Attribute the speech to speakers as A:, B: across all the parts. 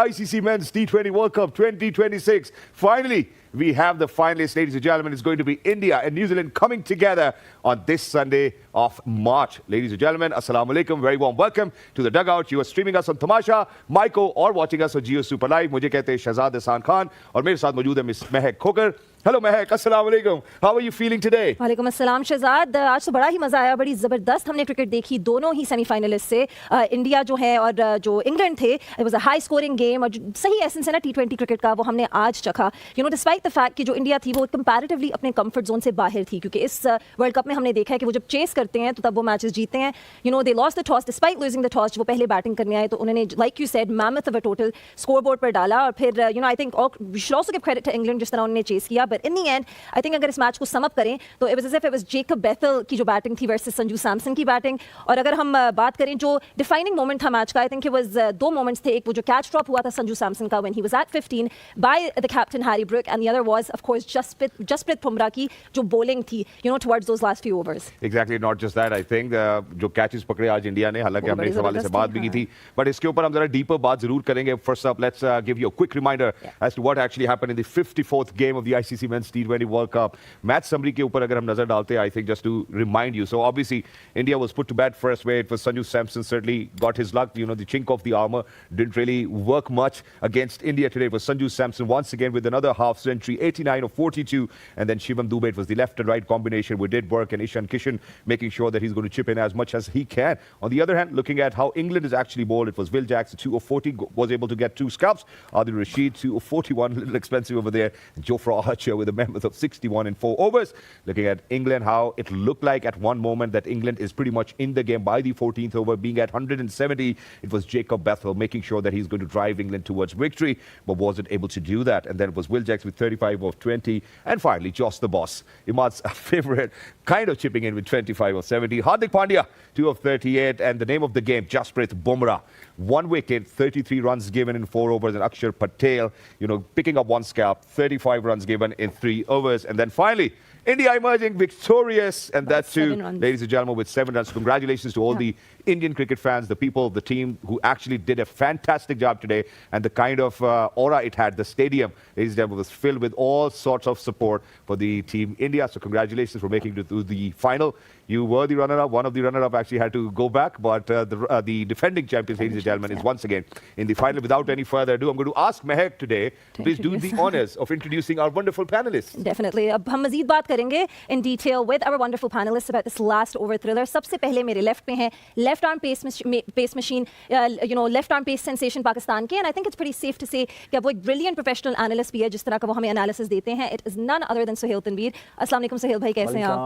A: ICC Men's T20 World Cup 2026. Finally, we have the finalists, ladies and gentlemen. It's going to be India and New Zealand coming together on this Sunday of March. Ladies and gentlemen, Assalamu Alaikum. Very warm welcome to the dugout. You are streaming us on Tamasha, Myco, or watching us on Jio Super Live. मुझे कहते हैं शहजाद एहसान खान और मेरे साथ मौजूद है miss महक खोकर. Hello महक, अस्सलाम वालेकुम. How are you feeling today?
B: वालेकुम अस्सलाम शहजाद. आज तो बड़ा ही मजा आया, बड़ी ज़बरदस्त हमने क्रिकेट देखी दोनों ही सेमीफाइनलिस्ट से. इंडिया जो है और जो इंग्लैंड थे, it was a high scoring game और सही एसेंस है ना T20 क्रिकेट का, वो हमने आज चखा. You know despite the fact कि जो इंडिया थी वो कंपैरेटिवली अपने कंफर्ट जोन से बाहर थी, क्योंकि इस वर्ल्ड कप में हमने देखा है कि वो जब चेस करते हैं तो तब वो मैचेस जीतते हैं. You know they lost the toss despite losing the toss. वो पहले बैटिंग करने आए तो उन्होंने like you said mammoth of a total scoreboard पर डाला और फिर you know I think we should also give credit to England जिस तरह उन्होंने चेस किया. But in the end I think अगर इस मैच को सम अप करें तो it was as if it was Jacob बेथल की जो बैटिंग थी वर्सेस संजू सैमसन की बैटिंग. और अगर हम बात करें जो डिफाइनिंग मोमेंट था मैच का, आई थिंक इट वाज दो मोमेंट्स थे. एक वो जो कैच ड्रॉप हुआ था संजू सैमसन का when he was at 15 by the captain Harry Brook, and the other was of course Jasprit Bumrah की जो बॉलिंग थी you know towards those last few overs.
A: Exactly, not just that. I think जो catches पकड़े आज India ने, हालांकि हमने इस हवाले से बात भी की थी, बट इसके ऊपर हम जरा डीपर बात जरूर करेंगे. First up, let's give you a quick reminder as to what actually happened in the 54th game of the ICC men's टी20 वर्ल्ड कप. मैच समरी के ऊपर अगर हम नजर डालते हैं, I think just to remind you, so obviously India was put to bat first way. It was Sanju Samson certainly got his luck, you know, the chink of the armor didn't really work much against India today. It was Sanju Samson once again with another half century, 89 of 42, and then Shivam Dube. It was the left and right combination with did work, and Ishan Kishan making sure that he's going to chip in as much as he can. On the other hand, looking at how England is actually bowled, it was Will Jackson 2 of 40 was able to get 2 scalps. Adil Rashid 2 of 41, a little expensive over there. Jofra Archer with a mammoth of 61 in 4 overs. Looking at England, how it looked like at one moment that England is pretty much in the game by the 14th over, being at 170. It was Jacob Bethel making sure that he's going to drive England towards victory, but wasn't able to do that. And then it was Will Jacks with 35 of 20. And finally, Joss the Boss, Imad's favorite, kind of chipping in with 25 of 70. Hardik Pandya, 2 of 38. And the name of the game, Jasprit Bumrah. 1 wicket, 33 runs given in 4 overs. And Akshar Patel, you know, picking up 1 scalp, 35 runs given in 3 overs. And then finally, India emerging victorious, and that too, ladies and gentlemen, with 7 runs. Congratulations to all the Indian cricket fans, the people, the team who actually did a fantastic job today, and the kind of aura it had. The stadium, ladies and gentlemen, was filled with all sorts of support for the team India. So congratulations for making it to the final. You were the runner-up. One of the runner-up actually had to go back, but the defending champions, ladies and gentlemen, is once again in the final. Without any further ado, I'm going to ask Mehak today to please do the honors of introducing our wonderful panelists.
B: Definitely. अब हम मजीद बात करेंगे in detail with our wonderful panelists about this last over thriller. सबसे पहले मेरे left पे हैं left arm pace machine, you know left arm pace sensation Pakistan के, and I think it's pretty safe to say कि वो एक ब्रिलियंट प्रोफेशनल एनालिस्ट भी है जिस तरह का वो हमें एनालिसिस देते हैं. It is none other than Suhail Tanveer. अस्सलाम वालेकुम सुहेल भाई, कैसे हैं आप?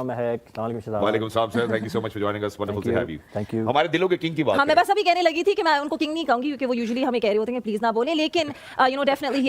A: वालेकुम सलाम sir, thank you so much for joining us. Wonderful to have you.
C: Thank you.
A: हमारे दिलों के किंग की बात
B: हाँ, मैं बस अभी कहने लगी थी कि मैं उनको किंग नहीं कहूंगी क्योंकि वो यूजुअली हमें कह रहे होते हैं प्लीज ना बोलें, लेकिन you know definitely he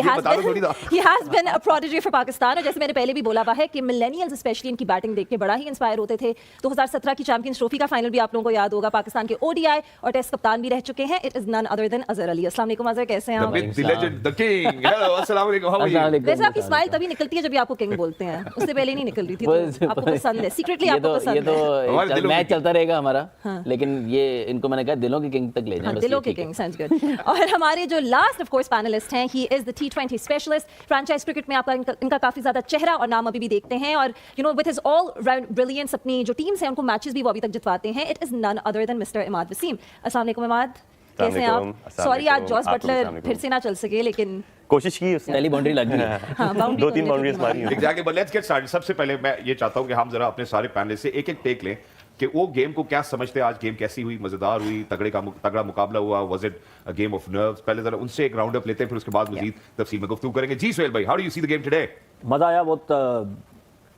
B: has been a prodigy for Pakistan. और जैसे मैंने पहले भी बोला हुआ है कि मिलेनियल्स स्पेशली इनकी बैटिंग देख के बड़ा ही इंस्पायर होते थे. 2017 की चैंपियंस ट्रॉफी का फाइनल भी आप लोगों को याद होगा. पाकिस्तान के ओडीआई और टेस्ट कप्तान भी रह चुके हैं. It is none other than Azhar Ali. अस्सलाम वालेकुम अजहर, कैसे हैं आप?
A: The legend, the king. Hello, अस्सलाम वालेकुम. How are you?
B: वैसे आपकी स्माइल तभी निकलती है जब भी आपको किंग बोलते हैं, उससे पहले नहीं निकल रही थी. तो आपको पसंद है, सीक्रेटली आपको पसंद है.
C: ये तो मैच चलता रहेगा हमारा, लेकिन ये इनको मैंने कहा दिलों के किंग तक ले जाएं.
B: दिलों के किंग, साउंड्स गुड. और हमारे जो लास्ट ऑफ कोर्स पैनलिस्ट हैं, he is the T20 specialist. Franchise cricket में आपका इनका काफी ज्यादा चेहरा और नाम अभी भी देखते हैं, और you know with his all round brilliance अपनी जो टीम्स हैं उनको मैचेस भी वो अभी तक जितवाते हैं. It is none other than mister Imad Wasim. अस्सलाम वालेकुम इमाद, कैसे हैं आप? सॉरी आज जॉस बटलर फिर से ना चल सके, लेकिन
D: कोशिश की उसने.
C: पहली बाउंड्री लग गई.
B: हाँ, बाउंड्री
D: 2-3 बाउंड्रीज मारी हैं.
A: Exactly, but let's get started. सबसे पहले मैं ये चाहता हूं कि हम जरा अपने सारे पैनलिस्ट से एक एक टेक लें कि वो गेम को क्या समझते हैं. आज गेम कैसी हुई? मजेदार हुई? तगड़ा मुकाबला हुआ? Was it a game of nerves? पहले जरा उनसे एक राउंड अप लेते हैं, फिर उसके बाद मजीद तफसील में गुफ्तगू करेंगे. जी सुहेल भाई, how do you see the game today?
E: मज़ा आया बहुत.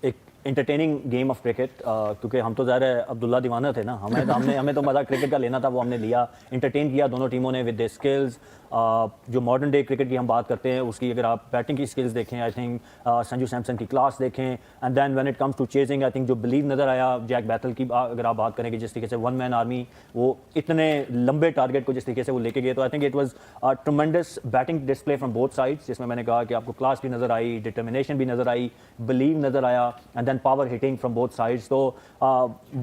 E: एक इंटरटेनिंग गेम ऑफ क्रिकेट, क्योंकि हम तो ज़ाहिर है अब्दुल्ला दीवाना थे ना. हमें तो मज़ा क्रिकेट का लेना था, वो हमने लिया. इंटरटेन किया दोनों टीमों ने विद द स्किल्स. जो मॉडर्न डे क्रिकेट की हम बात करते हैं उसकी अगर आप बैटिंग की स्किल्स देखें, आई थिंक संजू सैमसन की क्लास देखें. And then when it comes to chasing, I think जो बिलीव नज़र आया जैक बैथल की अगर आप बात करें कि जिस तरीके से वन मैन आर्मी वो इतने लंबे टारगेट को जिस तरीके से वो लेके गए, तो I think it was tremendous batting display from both sides, जिसमें मैंने कहा कि आपको क्लास भी नज़र आई, डिटर्मिनेशन भी नज़र आई, बिलीव नज़र आया. And then power hitting from both sides. So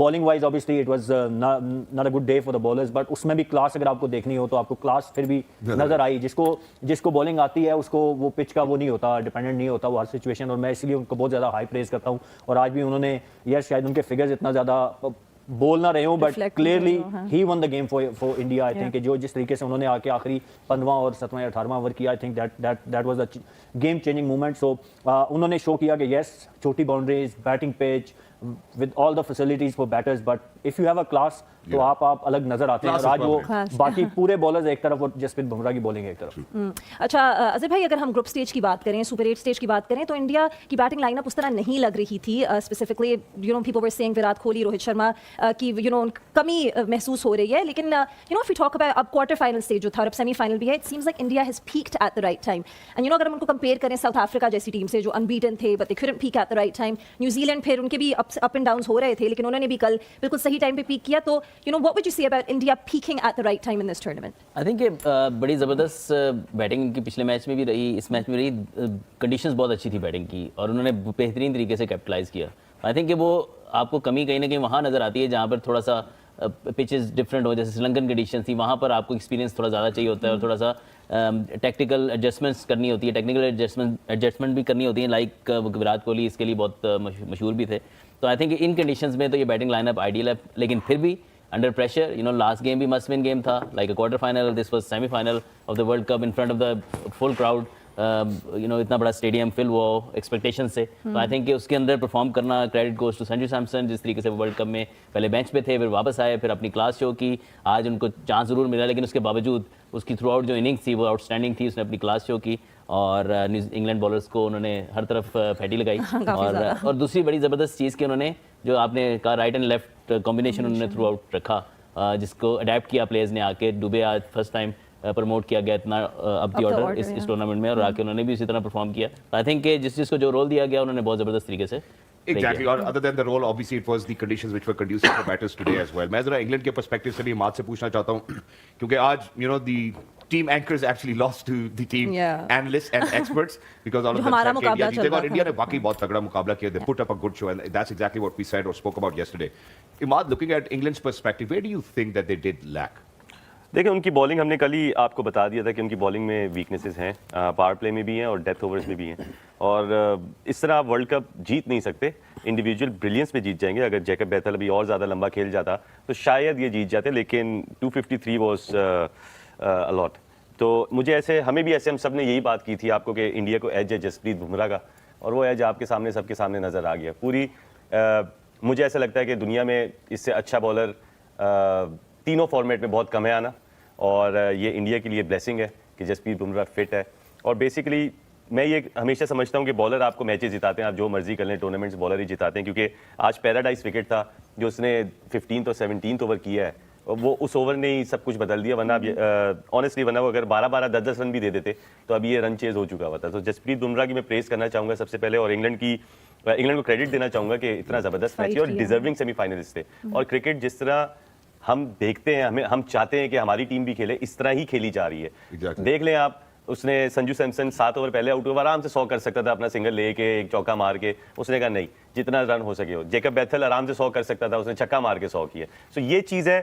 E: bowling wise obviously it was not a good day for the bowlers, but उसमें भी क्लास अगर आपको देखनी हो तो आपको क्लास फिर भी नजर आई. जिसको बॉलिंग आती है उसको वो पिच का वो नहीं होता, डिपेंडेंट नहीं होता वो हर सिचुएशन, और मैं इसलिए उनको बहुत ज़्यादा हाई प्रेज करता हूँ. और आज भी उन्होंने यार शायद उनके फिगर्स इतना ज़्यादा बोल ना रहे हूँ, but clearly he one the game for India. I think जो जिस तरीके से उन्होंने आके आखिरी 15वां और 7वां या 18वां ओवर किया, I think that was the game changing moment. So उन्होंने शो किया कि यस, छोटी boundaries, batting pitch with all the facilities for batters, but if you have a class तो आप अलग नजर आते हैं. और आज वो बाकी पूरे बॉलर्स एक तरफ और जसप्रीत बुमराह की बॉलिंग एक तरफ.
B: अच्छा अजहर भाई, अगर हम ग्रुप स्टेज की बात करें, सुपर 8 स्टेज की बात करें, तो इंडिया की बैटिंग लाइनअप उस तरह नहीं लग रही थी. Specifically you know people were saying Virat Kohli, Rohit Sharma की यू नो कमी महसूस हो रही है. लेकिन you know if we talk about अब क्वार्टर फाइनल स्टेज जो था और अब सेमीफाइनल भी है, it seems like India has peaked at the right time. And you know अगर हम उनको कंपेयर करें साउथ अफ्रीका जैसी टीम से जो अनबीटन थे but they couldn't peak at the right time, New Zealand फिर उनके भी अप एंड डाउन्स हो रहे थे, लेकिन उन्होंने भी कल बिल्कुल सही टाइम पे पीक किया. तो you know what would you say about India peeking eight the right time in this tournament?
C: I think बड़ी ज़बरदस्त बैटिंग इनकी पिछले मैच में भी रही, इस मैच में रही. कंडीशंस बहुत अच्छी थी बैटिंग की और उन्होंने बेहतरीन तरीके से कैपिटलाइज किया. आई थिंक कि वो आपको कमी कहीं ना कहीं वहाँ नज़र आती है जहाँ पर थोड़ा सा पिचेस डिफरेंट हो, जैसे श्रीलंकन कंडीशंस थी, वहाँ पर आपको एक्सपीरियंस थोड़ा ज़्यादा चाहिए होता है और थोड़ा सा टेक्निकल एडजस्टमेंट्स करनी होती है, टेक्निकल एडजस्टमेंट भी करनी होती है. लाइक विराट कोहली इसके लिए बहुत मशहूर भी थे. तो आई थिंक इन कंडीशंस में तो ये बैटिंग लाइनअप आइडियल है, लेकिन फिर भी under pressure, you know last game भी मस्ट विन गेम था, like a quarter final, this was semifinal of the world cup in front of the full crowd. You know इतना बड़ा stadium fill हुआ expectation से. तो I think कि उसके अंदर परफॉर्म करना, credit goes to Sanju Samson, जिस तरीके से वो वर्ल्ड कप में पहले बेंच पे थे, फिर वापस आए, फिर अपनी क्लास शो की. आज उनको चांस ज़रूर मिला, लेकिन उसके बावजूद उसकी थ्रू आउट जो इनिंग्स थी वो आउटस्टैंडिंग थी. उसने अपनी क्लास शो की और इंग्लैंड बॉलर्स को उन्होंने हर तरफ फैटी लगाई. और दूसरी बड़ी ज़बरदस्त चीज़ कि उन्होंने जो आपने कहा राइट एंड लेफ्ट कॉम्बिनेशन उन्होंने थ्रू आउट रखा, जिसको अडेप्ट किया प्लेयर्स ने आके. दुबे आज फर्स्ट टाइम प्रमोट किया गया इतना अप द ऑर्डर इस टूर्नामेंट में, और आके उन्होंने भी इसी तरह परफॉर्म किया. आई थिंक कि जिसको जो रोल दिया गया उन्होंने बहुत ज़बरदस्त तरीके से
A: Exactly. Or other than the role, obviously it was the conditions which were conducive for batters today as well. मैं जरा इंग्लैंड के पर्सपेक्टिव से भी मात से पूछना चाहता हूँ, क्योंकि आज you know the team anchors actually lost to the team analysts and experts because all of them said India जीतेगा, और इंडिया ने वाकई बहुत तगड़ा मुकाबला किया. They put up a good show and that's exactly what we said or spoke about yesterday. Imad, looking at England's perspective, where do you think that they did lack?
D: देखिए उनकी बॉलिंग हमने कल ही आपको बता दिया था कि उनकी बॉलिंग में वीकनेसेस हैं, पावर प्ले में भी हैं और डेथ ओवर्स में भी हैं. और इस तरह आप वर्ल्ड कप जीत नहीं सकते. इंडिविजुअल ब्रिलियंस पे जीत जाएंगे. अगर जैकब बैथल अभी और ज़्यादा लंबा खेल जाता तो शायद ये जीत जाते, लेकिन 253 वाज अ लॉट. तो मुझे ऐसे हमें भी ऐसे हम सब ने यही बात की थी आपको कि इंडिया को एज है जसप्रीत बुमराह का, और वो एज आपके सामने सबके सामने नज़र आ गया. पूरी मुझे ऐसा लगता है कि दुनिया में इससे अच्छा बॉलर तीनों फॉर्मेट में बहुत कम है आना, और ये इंडिया के लिए ब्लेसिंग है कि जसप्रीत बुमराह फिट है. और बेसिकली मैं ये हमेशा समझता हूँ कि बॉलर आपको मैचेस जिताते हैं, आप जो मर्जी कर लें, टूर्नामेंट्स बॉलर ही जिताते हैं. क्योंकि आज पैराडाइज विकेट था जो उसने 15th और 17th ओवर किया है, वो उस ओवर ने ही सब कुछ बदल दिया. वरना ऑनेस्टली वरना वो अगर 12-12 10-10 रन भी दे देते तो अभी ये रन चेज हो चुका हुआ था. तो जसप्रीत बुमराह की मैं प्रेस करना चाहूँगा सबसे पहले, और इंग्लैंड को क्रेडिट देना चाहूँगा कि इतना ज़बरदस्त मैच और डिजर्विंग सेमीफाइनलिस्ट थे. और क्रिकेट जिस तरह हम देखते हैं, हम चाहते हैं कि हमारी टीम भी खेले, इस तरह ही खेली जा रही है. देख लें आप, उसने संजू सैमसन 7 ओवर पहले आउट हुआ, आराम से 100 कर सकता था अपना सिंगल लेके, एक चौका मार के. उसने कहा नहीं, जितना रन हो सके हो. जैकब बैथल आराम से 100 कर सकता था, उसने छक्का मार के 100 किया. सो ये चीज़ है,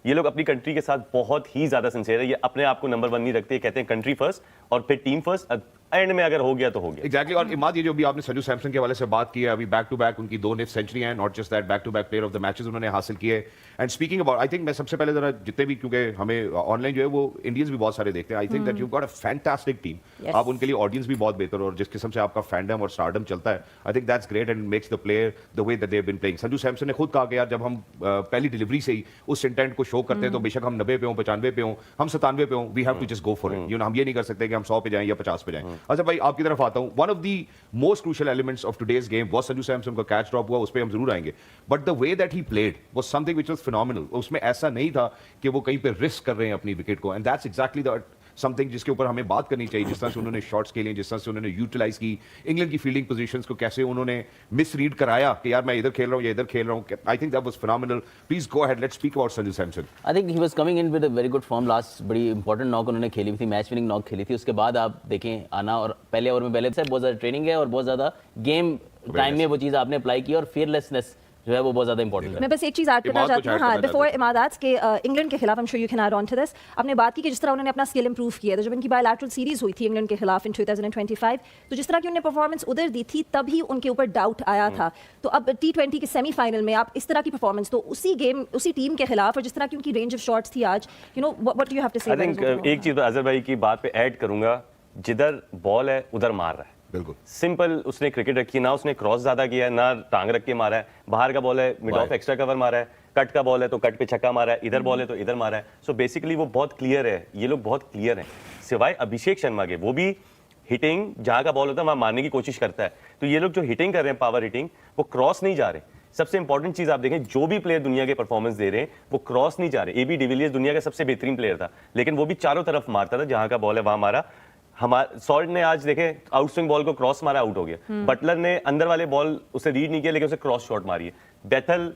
D: ये लोग अपनी कंट्री के साथ बहुत ही ज़्यादा सिंसियर है. ये अपने आप को नंबर 1 नहीं रखते, कहते हैं कंट्री फर्स्ट और फिर टीम फर्स्ट. एंड में अगर हो गया तो हो गया.
A: एग्जैक्टली. और इमाद, ये जो भी आपने संजू सैमसन के हवाले से बात की है, अभी बैक टू बैक उनकी 2 निफ्ट सेंचुरी हैं, not just that, back to back player of the matches उन्होंने हासिल किए. And speaking about, I think मैं सबसे पहले जरा जितने भी, क्योंकि हमें ऑनलाइन जो है वो इंडियंस भी बहुत सारे देखते हैं, I think that you got a fantastic team. आप उनके लिए ऑडियंस भी बहुत बेहतर, और जिस किस्म से आपका फैंडम और स्टारडम चलता है, I think that's great and makes the player the way that they have been playing. Sanju Samson ने खुद कहा कि यार जब हम पहली डिलीवरी से ही उस इंटेंट को शो करते हैं, तो बेशक हम 90 पे हों, 95 पे हों, हम 97 पे हों, we have to just go for it. You know, हम ये नहीं कर सकते कि हम 100 पे जाएं या 50 पे जाएं. अच्छा भाई, आपकी तरफ आता हूं. One of the most crucial elements of today's game was Sanju Samson का कैच ड्रॉप हुआ, उस पे हम जरूर आएंगे. But the way that he played was something which was phenomenal. उसमें ऐसा नहीं था कि वो कहीं पे रिस्क कर रहे हैं अपनी विकेट को, and that's exactly the something जिसके ऊपर हमें बात करनी चाहिए. जिस तरह से उन्होंने शॉट्स खेले, जिस तरह से उन्होंने यूटिलाइज की इंग्लैंड की फील्डिंग पोजीशंस को, कैसे उन्होंने मिसरीड कराया कि यार मैं इधर खेल रहा हूं या इधर खेल रहा हूं. आई think that was phenomenal. Please go ahead, let's speak about Sanju Samson.
C: I think he was coming in with a very good form. Last बड़ी इंपॉर्टेंट नॉक उन्होंने खेली थी, मैच विनिंग नॉक खेली थी. उसके बाद आप देखें आना, और पहले ओवर में पहले से बहुत ज़्यादा ट्रेनिंग है और बहुत ज़्यादा गेम टाइम में वो चीज़ आपने अप्लाई की और फियरलेसनेस जो है वो बहुत ज़्यादा इंपॉर्टेंट है।
B: मैं बस एक चीज ऐड करना
A: इमाद कुछ
B: चाहती हूँ
A: add
B: हाँ
A: करना
B: बिफोर
A: चाहते
B: इमादात के इंग्लैंड के खिलाफ, I am sure you can add on to this, आपने बात की कि जिस तरह उन्होंने अपना स्किल इंप्रूव किया था जब इनकी बायलैटरल सीरीज हुई थी इंग्लैंड के खिलाफ इन 2025, तो जिस तरह की उन्होंने परफॉर्मेंस उधर दी थी तभी उनके ऊपर डाउट आया था। तो अब T20 के सेमीफाइनल में आप इस तरह की परफॉर्मेंस, तो उसी गेम उसी टीम के खिलाफ और जिस तरह की उनकी रेंज ऑफ शॉट्स थी आज, you know what do you have to say?
D: I think एक चीज अजहर भाई की बात पे ऐड करूंगा, जिधर बॉल है उधर मार रहा है।
A: बिल्कुल
D: सिंपल उसने क्रिकेट रखी है, ना उसने क्रॉस ज्यादा किया है, ना टांग रख के मारा है। बाहर का बॉल है मिड ऑफ एक्स्ट्रा कवर मारा है, कट का बॉल है तो कट पे छक्का मारा है, इधर बॉल है तो इधर मारा है। सो बेसिकली वो बहुत क्लियर है, ये लोग बहुत क्लियर हैं, सिवाय अभिषेक शर्मा के। वो भी हिटिंग जहां का बॉल होता है वहां मारने की कोशिश करता है। तो ये लोग जो हिटिंग कर रहे हैं, पावर हिटिंग, वो क्रॉस नहीं जा रहे। सबसे इंपॉर्टेंट चीज आप देखें, जो भी प्लेयर दुनिया के परफॉर्मेंस दे रहे हैं वो क्रॉस नहीं जा रहे। एबी डिविलियर्स दुनिया का सबसे बेहतरीन प्लेयर था, लेकिन वो भी चारों तरफ मारता था, जहां का बॉल है वहां मारा। हमारे सॉल्ट ने आज देखे आउट स्विंग बॉल को क्रॉस मारा, आउट हो गया। बटलर ने अंदर वाले बॉल उसे रीड नहीं किया, लेकिन उसे क्रॉस शॉट मारी है। बेथल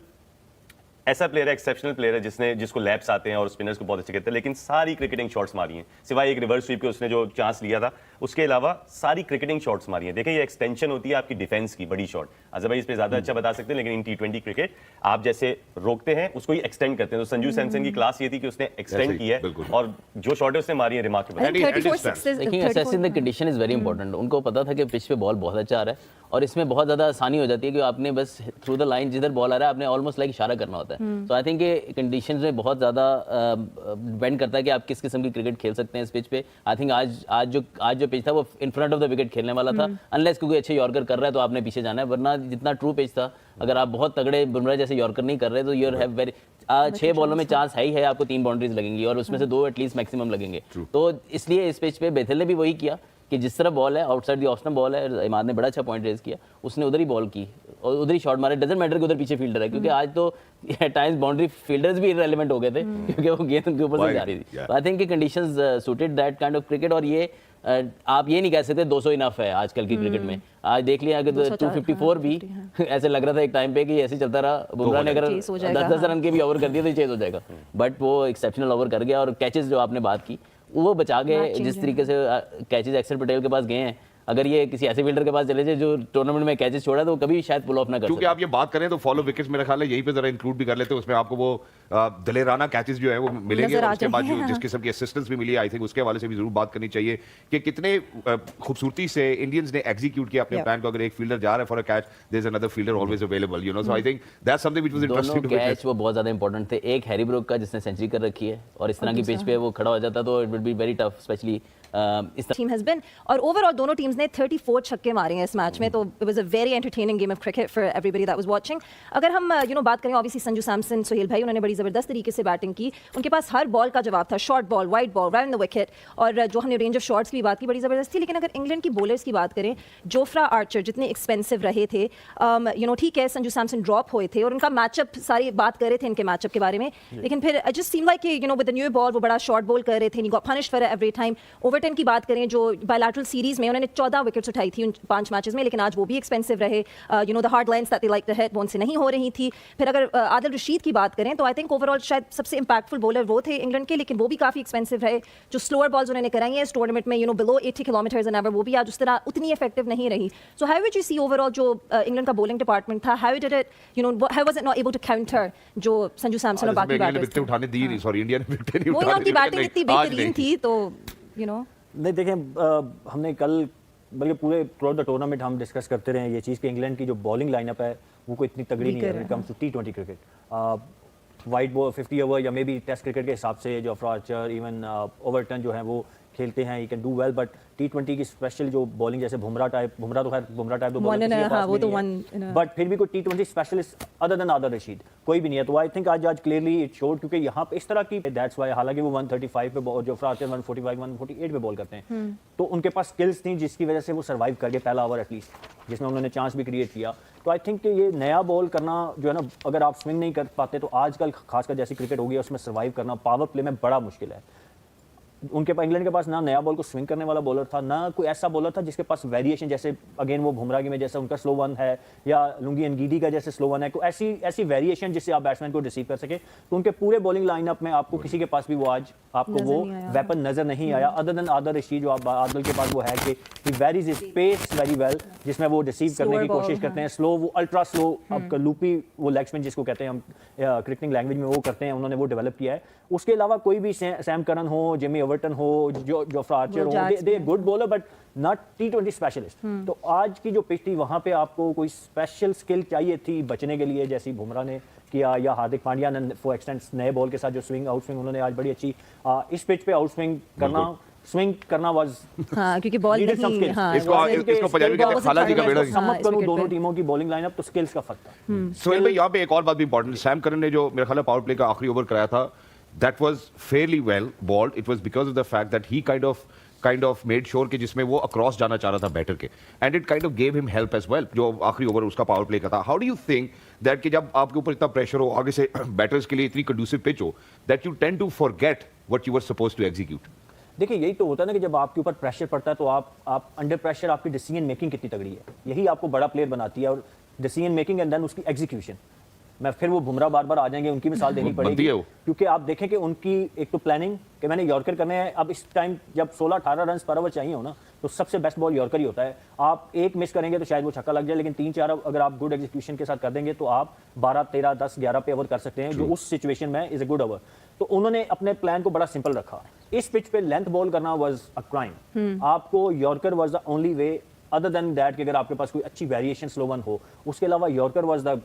D: ऐसा प्लेयर है, एक्सेप्शनल प्लेयर है जिसको लैप्स आते हैं और स्पिनर्स को बहुत अच्छे कहते हैं, लेकिन सारी क्रिकेटिंग शॉट्स मारी हैं, सिवाय एक रिवर्स स्वीप के उसने जो चांस लिया था, उसके अलावा सारी क्रिकेटिंग शॉट्स मारी हैं। देखिए ये एक्सटेंशन होती है आपकी डिफेंस की, बड़ी शॉट। अजहर भाई इस पे ज्यादा अच्छा बता सकते हैं, लेकिन इन T20 क्रिकेट आप जैसे रोकते हैं उसको ही एक्सटेंड करते हैं। तो संजू सैमसन की क्लास ये थी कि उसने एक्सटेंड किया है और जो शॉट है उसने मारी है रिमार्केबल।
C: देखिए assessing the condition is very important. उनको पता था कि पिच पे बॉल बहुत अच्छा आ रहा है और इसमें बहुत ज़्यादा आसानी हो जाती है कि आपने बस थ्रू द लाइन जिधर बॉल आ रहा है आपने ऑलमोस्ट लाइक इशारा करना होता है। तो आई थिंक ये कंडीशंस में बहुत ज़्यादा डिपेंड करता है कि आप किस किस्म की क्रिकेट खेल सकते हैं इस पिच पे। आई थिंक आज जो पिच था वो in front of the wicket खेलने वाला था, अनलेस कोई अच्छे यॉर्कर कर रहा है तो आपने पीछे जाना है, वरना जितना ट्रू पिच था, अगर आप बहुत तगड़े बुमराह जैसे यॉर्कर नहीं कर रहे तो यूर हैव वेरी 6 बॉलों में चांस है ही है आपको 3 बाउंड्रीज लगेंगी और उसमें से 2 एटलीस्ट मैक्सिमम लगेंगे। तो इसलिए इस पिच पे बेथल ने भी वही किया कि जिस तरह बॉल है outside the off stump ball है, इमाद ने बड़ा अच्छा पॉइंट रेज किया, उसने उधर ही बॉल की और उधर ही शॉट मारे। डजंट मैटर कि उधर पीछे फील्डर है, क्योंकि आज तो टाइम्स बाउंड्री फील्डर्स भी इररिलेवेंट हो गए थे क्योंकि वो गेंद उनके ऊपर से जा रही थी। I think conditions suited that kind of cricket. और ये आप ये नहीं कह सकते 200 इनफ है आजकल की क्रिकेट में। आज देख लिया कि 254 भी ऐसे लग रहा था एक टाइम पे कि ऐसे चलता रहा, बुमराह ने अगर 10-10 रन के भी ओवर कर दिए तो चेज हो जाएगा, बट वो एक्सेप्शनल ओवर कर गया। और कैचेस जो आपने बात की वो बचा के, जिस तरीके से कैचेस अक्षर पटेल के पास गए हैं, अगर ये किसी ऐसे फील्डर के पास चले जाए जो टूर्नामेंट में कैचेस छोड़ा तो वो कभी शायद पुल ऑफ ना कर
A: क्योंकि आप ये बात करें तो फॉलो विकेट्स मेरा ख्याल है यहीं पे जरा इंक्लूड भी कर लेते हैं, उसमें आपको वो दलेराना कैचेस जो है वो मिलेंगे और उसके बाद जो जिस किस्म की असिस्टेंस भी मिली, आई थिंक उसके हवाले से भी जरूर बात करनी चाहिए कि कितने खूबसूरती से इंडियंस ने एग्जीक्यूट किया अपने प्लान को। अगर एक फील्डर जा रहा है for a catch, there is another fielder always available, you know. So I think that's something which was interesting to witness.
C: Catch वो बहुत ज्यादा इंपॉर्टेंट थे। एक हैरी ब्रूक का जिसने सेंचुरी कर रखी है और इस तरह की पिच पे वो खड़ा हो जाता तो it would be very tough, specially इस
B: टीम हैज बीन। और ओवरऑल दोनों टीम्स ने 34 छक्के मारे हैं इस मैच में, तो it was a very entertaining game of cricket for everybody that was watching. अगर हम बात करें ऑब्वियसली संजू सैमसन, सुहेल भाई, उन्होंने बड़ी जबरदस्त तरीके से बैटिंग की। उनके पास हर बॉल का जवाब था, short ball, wide ball, round the wicket, और जो हमने रेंज ऑफ शॉट्स की बात की बड़ी जबरदस्त थी। लेकिन अगर इंग्लैंड की बॉलर्स की बात करें, जोफ्रा आर्चर जितने एक्सपेंसिव रहे थे, ठीक है संजू सैमसन ड्रॉप हुए थे और उनका मैचअप, सारी बात कर रहे थे इनके मैचअप के बारे में, लेकिन फिर आई जस्ट सीम लाइक कि विद द न्यू बॉल वो बड़ा शॉर्ट बॉल कर रहे थे, got punished for every time. Overton की बात करें, जो बायलैटरल सीरीज में उन्होंने 14 विकेट्स उठाई थी उन 5 मैचेस में, लेकिन आज वो भी एक्सपेंसिव रहे। The hard lines that they like to hit वो उनसे नहीं हो रही थी। फिर अगर आदिल रशीद की बात करें तो आई थिंक ओवरऑल शायद सबसे इंपैक्टफुल बॉलर वो थे इंग्लैंड के, लेकिन वो भी काफी एक्सपेंसिव रहे। जो स्लोअर बॉल्स उन्होंने कराई हैं इस टूर्नामेंट में, बिलो 80 किलोमीटर्स एन आवर, वो भी आज उस तरह उतनी इफेक्टिव नहीं रही। So how would you see overall जो इंग्लैंड का बॉलिंग डिपार्टमेंट था, how did it how was it not able to counter जो संजू सैमसन और बाकी बैटर्स
A: उठाने दी नहीं, सॉरी इंडिया ने विकेट नहीं
B: वो
A: उठाने
B: उनकी बैटिंग इतनी बेहतरीन थी, तो
E: नहीं देखें, हमने कल बल्कि पूरे थ्रू द टूर्नामेंट हम डिस्कस करते रहे ये चीज़ कि इंग्लैंड की जो बॉलिंग लाइनअप है वो कोई इतनी तगड़ी नहीं है when it comes to T20 cricket. White ball 50 over या मे बी टेस्ट क्रिकेट के हिसाब से जो आर्चर, इवन ओवरटन जो है वो खेलते हैं, he can do well, but T20 की स्पेशल जो बॉलिंग जैसे बुमराह टाइप तो बट फिर भी कोई T20 specialist other than Adil Rashid कोई भी नहीं है। तो आई थिंक आज क्लियरली इट शोड, क्योंकि यहाँ पे इस तरह की दैट्स व्हाई, हालांकि वो 135 पे जो आर्चर 145 148 पे बॉल करते हैं, तो उनके पास स्किल्स थी जिसकी वजह से वो सर्वाइव कर गए पहला ओवर एटलीस्ट, जिसमें उन्होंने चांस भी क्रिएट किया। तो आई थिंक ये नया बॉल करना जो है ना, अगर आप स्विंग नहीं कर पाते तो आजकल खासकर जैसी क्रिकेट होगी उसमें सर्वाइव करना पावर प्ले में बड़ा मुश्किल है। उनके पास इंग्लैंड के पास ना नया बॉल को स्विंग करने वाला बॉलर था, ना कोई ऐसा बॉलर था जिसके पास वेरिएशन, जैसे अगेन वो बुमराह में जैसा उनका स्लो वन है या लुंगी एनगीडी का जैसे स्लो वन है, कोई ऐसी वेरिएशन जिससे आप बैट्समैन को रिसीव कर सके। तो उनके पूरे बॉलिंग लाइनअप में आपको किसी के पास भी वो आज आपको वो वेपन नजर नहीं आया, अदर देन आदर रशीद जो आप आदिल के पास वो है कि he varies his pace very well, जिसमें वो रिसीव करने की कोशिश करते हैं, स्लो, वो अल्ट्रा स्लो, आपका लूपी वो लेग स्पिन जिसको कहते हैं हम क्रिकेटिंग लैंग्वेज में वो करते हैं, उन्होंने वो डेवलप किया है। उसके अलावा कोई भी सैम करन हो, जिमी एवर्टन हो, जोफ्रा आर्चर हो, they good bowler but not T20 specialist. तो आज की जो पिच थी वहां पे आपको कोई स्पेशल स्किल चाहिए थी बचने के लिए, जैसी बुमराह ने किया या हार्दिक पांड्या ने फॉर एक्सटेंस नए बॉल के साथ जो स्विंग आउट स्विंग उन्होंने आज बड़ी अच्छी इस पिच पे आउट स्विंग करना वाज
B: हाँ, क्योंकि बॉल नहीं, हाँ,
A: इसको पंजाबी कहते हैं खाला जी का बेड़ा।
E: समझ करूं दोनों टीमों की बॉलिंग लाइनअप, तो स्किल्स का फर्क था।
A: सोहेल भाई यहाँ पे एक और बात भी इंपॉर्टेंट, सैम करन ने जो मेरे ख्याल है पावर प्ले का आखिरी ओवर कराया था, that was fairly well balled. It was because of the fact that he kind of made sure कि जिसमें वो across जाना चाह रहा था बैटर के, and it kind of gave him help as well. जो आखिरी ओवर उसका पावर प्ले का था. How do you think that कि जब आपके ऊपर इतना प्रेशर हो, आगे से बैटर्स के लिए इतनी conducive pitch हो, that you tend to forget what you were supposed to execute?
E: देखिए यही तो होता है ना कि जब आपके ऊपर प्रेशर पड़ता है तो आप अंडर प्रेशर आपकी डिसीजन मेकिंग कितनी तगड़ी है, यही आपको बड़ा प्लेयर बनाती है, और डिसीजन मेकिंग एंड देन उसकी एग्जीक्यूशन। मैं फिर वो बुमराह बार आ जाएंगे, उनकी मिसाल देनी पड़ेगी, क्योंकि आप देखें कि उनकी एक तो प्लानिंग कि मैंने यॉर्कर करने हैं, अब इस टाइम जब 16-18 रन पर ओवर चाहिए हो ना, तो सबसे बेस्ट बॉल यॉर्कर ही होता है। आप एक मिस करेंगे तो शायद वो छक्का लग जाए, लेकिन 3-4 अगर आप गुड एग्जीक्यूशन के साथ कर देंगे तो आप 12, 13, 10, 11 पे ओवर कर सकते हैं, जो उस सिचुएशन में इज ए गुड ओवर। तो उन्होंने अपने प्लान को बड़ा सिंपल रखा। इस पिच पे लेंथ बॉल करना वाज अ क्राइम। आपको yorker was the only way, other than that कि अगर आपके पास कोई अच्छी वेरिएशन स्लो वन हो, उसके अलावा yorker was the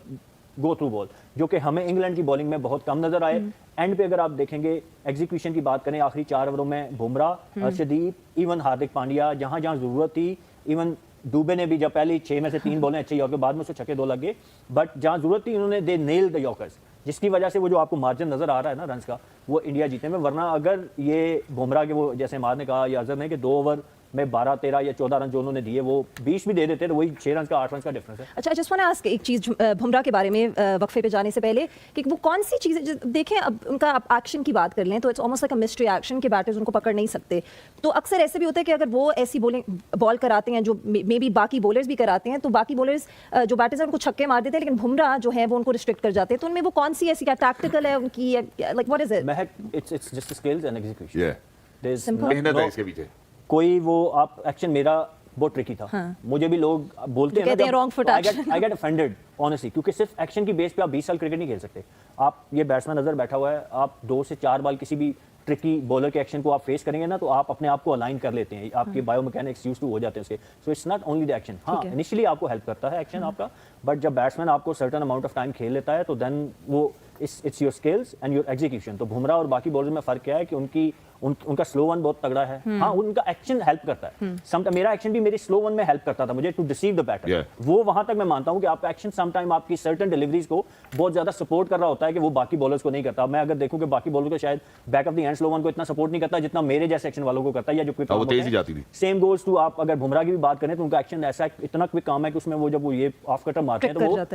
E: go through ball, जो कि हमें इंग्लैंड की बॉलिंग में बहुत कम नजर आए। एंड पे अगर आप देखेंगे एग्जीक्यूशन की बात करें, आखिरी 4 ओवरों में बुमराह, अर्शदीप, इवन हार्दिक पांड्या, जहां जरूरत थी, इवन दुबे ने भी जब पहली 6 में से 3 बॉलें अच्छे यॉर्कर, बाद में उसको छक्के 2 लग गए, बट जहां जरूरत थी उन्होंने दे नेल द यॉर्कर्स, जिसकी वजह से वो जो आपको मार्जिन नजर आ रहा है ना रन्स का, वो इंडिया जीतने में। वरना अगर ये बुमराह के वो जैसे मार ने कहा या अजहर ने कि 2 ओवर में 12, 13 या 14 रन जो उन्होंने दिए, वो 20 भी दे देते तो वही 6 रन का 8 रन का डिफरेंस है।
B: अच्छा, जस्ट वांट टू आस्क एक चीज बुमराह के बारे में, वक्फे पे जाने से पहले, कि वो कौन सी चीज़ें देखें, अब उनका एक्शन की बात कर लें तो it's almost like a mystery action के बैटर्स उनको पकड़ नहीं सकते। तो अक्सर ऐसे भी होता है कि अगर वो ऐसी बॉल कराते हैं जो मे बी बाकी बॉलर्स भी कराते हैं, तो बाकी बॉलर्स जो बैटर्स हैं उनको छक्के मार देते हैं, लेकिन बुमराह जो है वो उनको रिस्ट्रिक्ट कर जाते हैं। तो उनमें वो कौन सी ऐसी क्या टैक्टिकल है उनकी, like what is it?
E: Mahak, it's just skills and execution.
A: मेहनत है इसके पीछे।
E: कोई वो आप एक्शन मेरा बहुत ट्रिकी था। मुझे भी लोग बोलते हैं ना,
B: wrong foot action,
E: I get offended honestly, क्योंकि सिर्फ एक्शन की बेस पे आप 20 साल क्रिकेट नहीं खेल सकते। आप ये बैट्समैन नजर बैठा हुआ है, आप 2 से 4 बाल किसी भी ट्रिकी बॉलर के एक्शन को आप फेस करेंगे ना, तो आप अपने आप को अलाइन कर लेते हैं, आपके बायोमैकेनिक्स यूज्ड टू हो जाते हैं उसके। So it's not only the action. हाँ, इनिशियली आपको हेल्प करता है एक्शन आपका, बट जब बैट्समैन आपको सर्टेन अमाउंट ऑफ टाइम खेल लेता है तो देन वो it's your skills and your execution. तो बुमराह और बाकी बॉलर में फर्क क्या है कि उनका स्लो वन बहुत तगड़ा है। हाँ, उनका एक्शन हेल्प करता है। मेरा एक्शन भी मेरी स्लो वन में हेल्प करता था मुझे टू डिसीव द बैटर। वो वहां तक मैं मानता हूं कि आपका एक्शन समटाइम आपकी सर्टेन डिलीवरीज को बहुत ज्यादा सपोर्ट कर रहा होता है कि वो बाकी बॉलर्स को नहीं करता। मैं अगर देखूं कि बाकी बॉलर को शायद back of the end slow one को इतना सपोर्ट नहीं करता जितना मेरे जैसे एक्शन वालों को करता है, या जो क्विक काम होता है। सेम गोल्स टू आप अगर बुमराह की भी बात करें तो उनका एक्शन ऐसा इतना क्विक काम है कि उसमें वो जब वो ये ऑफ कटर मारते हैं तो वो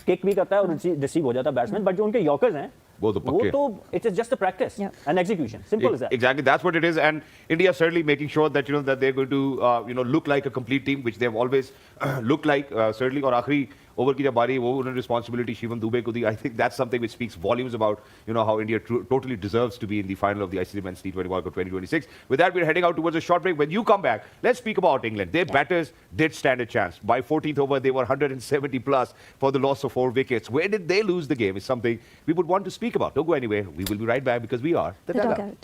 E: किक भी करता है और रिसीव हो जाता है बैट्समैन। बट जो उनके यॉर्कर्स हैं
A: वो तो
E: it is just a practice and execution, simple as that.
A: Exactly, that's what it is. And India certainly making sure that that they're going to look like a complete team, which they've always looked like, certainly. और आखिरी over की जब बारी वो उन्होंने responsibility Shivam Dube को दी, I think that's something which speaks volumes about how India totally deserves to be in the final of the ICC Men's T20 World Cup 2026. With that, we're heading out towards a short break. When you come back, let's speak about England. Their batters did stand a chance. By 14th over, they were 170 plus for the loss of 4 wickets. Where did they lose the game is something we would want to speak about. Don't go anywhere. We will be right back because we are the Dugout.